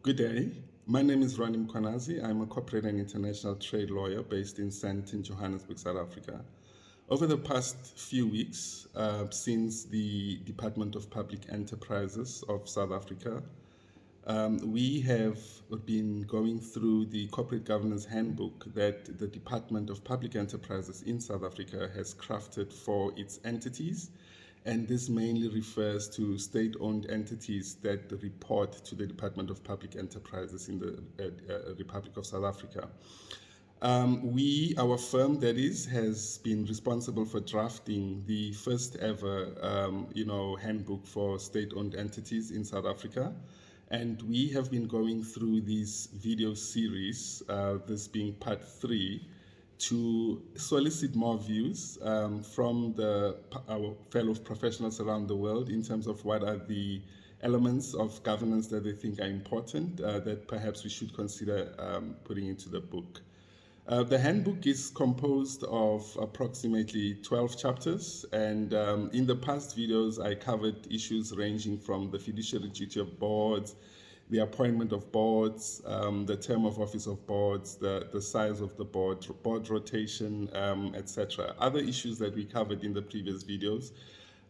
Good day. My name is Ronnie Mkwanazi. I'm a corporate and international trade lawyer based in Sandton, Johannesburg, South Africa. Over the past few weeks, since the Department of Public Enterprises of South Africa, we have been going through the corporate governance handbook that the Department of Public Enterprises in South Africa has crafted for its entities. And this mainly refers to state-owned entities that report to the Department of Public Enterprises in the Republic of South Africa. Our firm, that is, has been responsible for drafting the first ever, handbook for state-owned entities in South Africa. And we have been going through this video series, this being part 3, to solicit more views from our fellow professionals around the world in terms of what are the elements of governance that they think are important that perhaps we should consider putting into the book. The handbook is composed of approximately 12 chapters, and in the past videos, I covered issues ranging from the fiduciary duty of boards, the appointment of boards, the term of office of boards, the size of the board rotation, etc. Other issues that we covered in the previous videos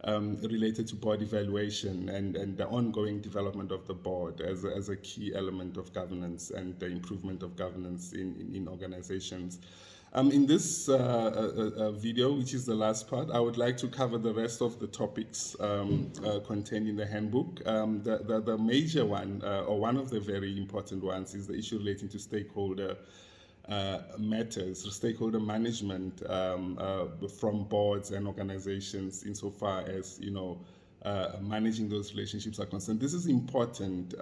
related to board evaluation and the ongoing development of the board as a key element of governance and the improvement of governance in organizations. In this video, which is the last part, I would like to cover the rest of the topics contained in the handbook. The major one, or one of the very important ones, is the issue relating to stakeholder matters, stakeholder management from boards and organizations insofar as, managing those relationships are concerned. This is important,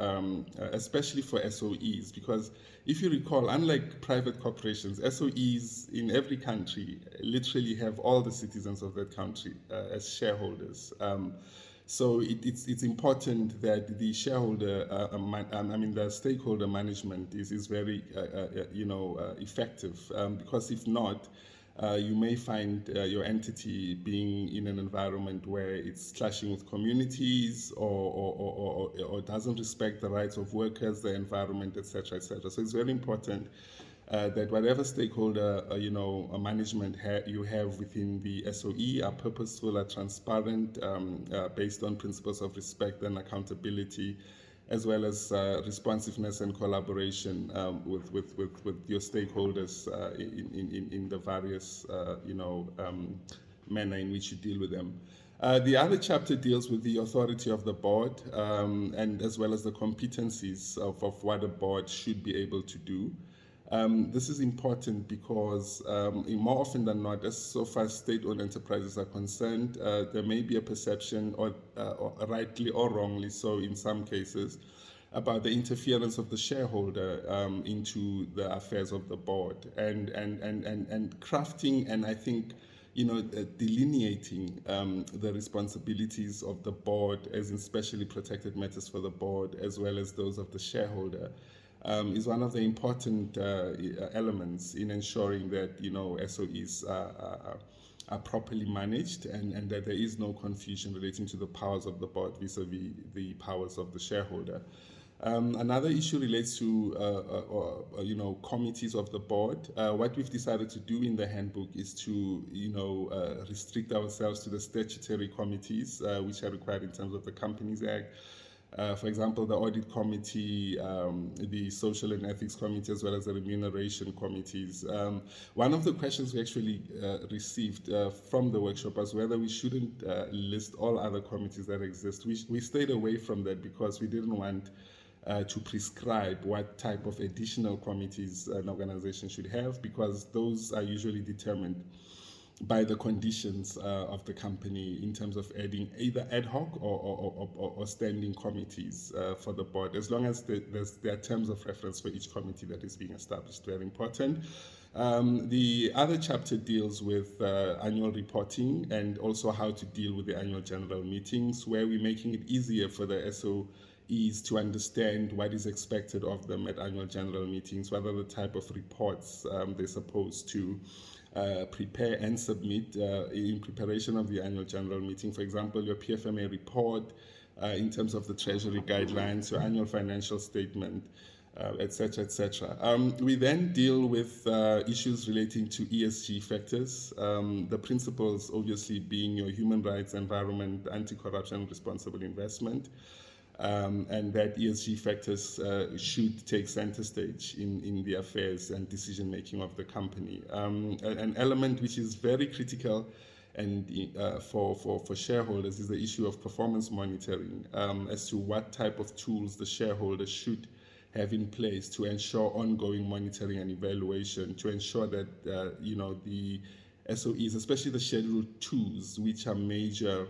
especially for SOEs, because if you recall, unlike private corporations, SOEs in every country literally have all the citizens of that country as shareholders. So it's important that the shareholder, the stakeholder management is very, effective, because if not, you may find your entity being in an environment where it's clashing with communities or doesn't respect the rights of workers, the environment, etc., etc. So it's very important that whatever stakeholder management you have within the SOE are purposeful, are transparent, based on principles of respect and accountability, as well as responsiveness and collaboration with your stakeholders in the various manner in which you deal with them. The other chapter deals with the authority of the board, and as well as the competencies of what a board should be able to do. This is important because more often than not, as so far as state-owned enterprises are concerned, there may be a perception, or rightly or wrongly so in some cases, about the interference of the shareholder into the affairs of the board, and crafting, and I think delineating the responsibilities of the board, as in specially protected matters for the board, as well as those of the shareholder, is one of the important elements in ensuring that SOEs are properly managed, and that there is no confusion relating to the powers of the board vis-a-vis the powers of the shareholder. Another issue relates to committees of the board. What we've decided to do in the handbook is to restrict ourselves to the statutory committees which are required in terms of the Companies Act. For example, the Audit Committee, the Social and Ethics Committee, as well as the Remuneration Committees. One of the questions we actually received from the workshop was whether we shouldn't list all other committees that exist. We stayed away from that because we didn't want to prescribe what type of additional committees an organization should have, because those are usually determined by the conditions of the company in terms of adding either ad hoc or standing committees for the board, as long as there are terms of reference for each committee that is being established. Very important. The other chapter deals with annual reporting and also how to deal with the annual general meetings, where we're making it easier for the SOEs to understand what is expected of them at annual general meetings, what are the type of reports they're supposed to prepare and submit in preparation of the annual general meeting. For example, your PFMA report, in terms of the Treasury guidelines, your annual financial statement, et cetera, et cetera. We then deal with issues relating to ESG factors, the principles obviously being your human rights, environment, anti-corruption, responsible investment, and that ESG factors should take center stage in the affairs and decision making of the company. An element which is very critical and for shareholders is the issue of performance monitoring, as to what type of tools the shareholders should have in place to ensure ongoing monitoring and evaluation, to ensure that the SOEs, especially the Schedule 2s, which are major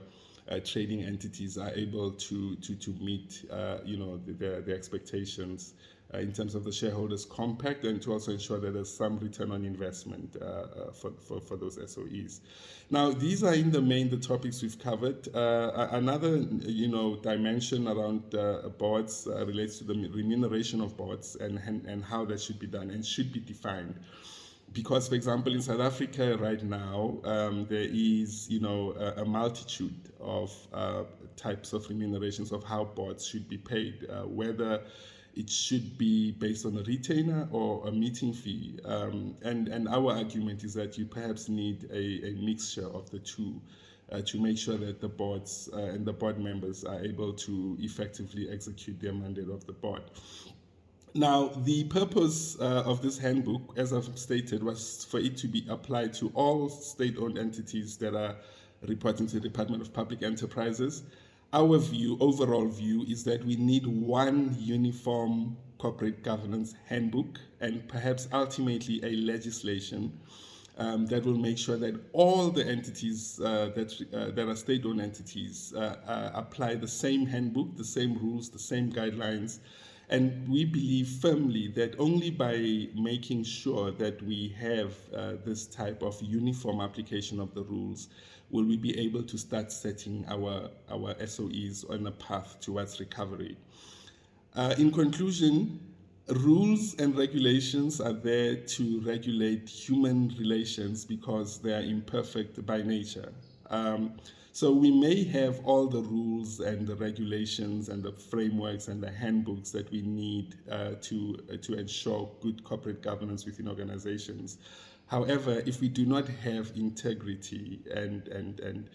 trading entities, are able to meet their expectations in terms of the shareholders' compact, and to also ensure that there's some return on investment for those SOEs. Now, these are in the main the topics we've covered. Another dimension around boards relates to the remuneration of boards and how that should be done and should be defined. Because, for example, in South Africa right now, there is, a multitude of types of remunerations of how boards should be paid, whether it should be based on a retainer or a meeting fee. And our argument is that you perhaps need a mixture of the two to make sure that the boards and the board members are able to effectively execute their mandate of the board. Now, the purpose of this handbook, as I've stated, was for it to be applied to all state-owned entities that are reporting to the Department of Public Enterprises. Our overall view, is that we need one uniform corporate governance handbook and perhaps ultimately a legislation that will make sure that all the entities that are state-owned entities apply the same handbook, the same rules, the same guidelines. And we believe firmly that only by making sure that we have this type of uniform application of the rules will we be able to start setting our SOEs on a path towards recovery. In conclusion, rules and regulations are there to regulate human relations because they are imperfect by nature. So we may have all the rules and the regulations and the frameworks and the handbooks that we need to ensure good corporate governance within organizations. However, if we do not have integrity and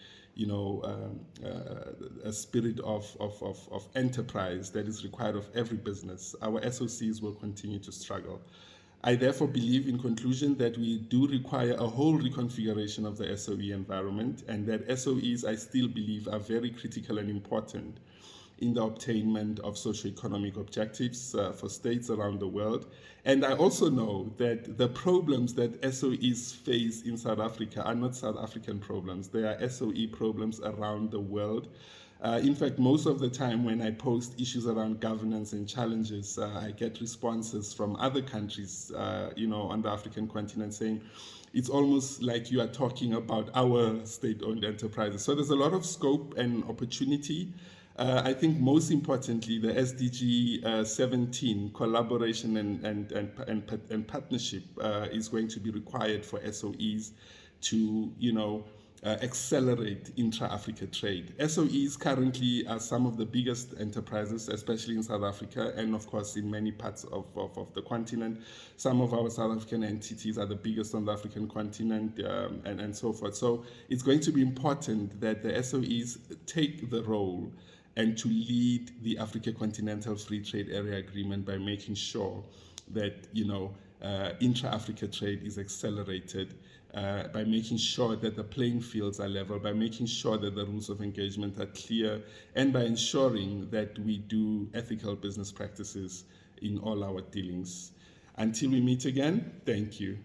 a spirit of enterprise that is required of every business, our SOCs will continue to struggle. I therefore believe, in conclusion, that we do require a whole reconfiguration of the SOE environment, and that SOEs, I still believe, are very critical and important in the obtainment of socio-economic objectives for states around the world. And I also know that the problems that SOEs face in South Africa are not South African problems. They are SOE problems around the world. In fact, most of the time when I post issues around governance and challenges, I get responses from other countries, on the African continent saying, it's almost like you are talking about our state-owned enterprises. So there's a lot of scope and opportunity. I think most importantly, the SDG 17, collaboration and partnership is going to be required for SOEs to, accelerate intra-Africa trade. SOEs currently are some of the biggest enterprises, especially in South Africa, and of course in many parts of the continent. Some of our South African entities are the biggest on the African continent, and so forth. So it's going to be important that the SOEs take the role and to lead the Africa Continental Free Trade Area Agreement by making sure that, intra-Africa trade is accelerated, by making sure that the playing fields are level, by making sure that the rules of engagement are clear, and by ensuring that we do ethical business practices in all our dealings. Until we meet again, thank you.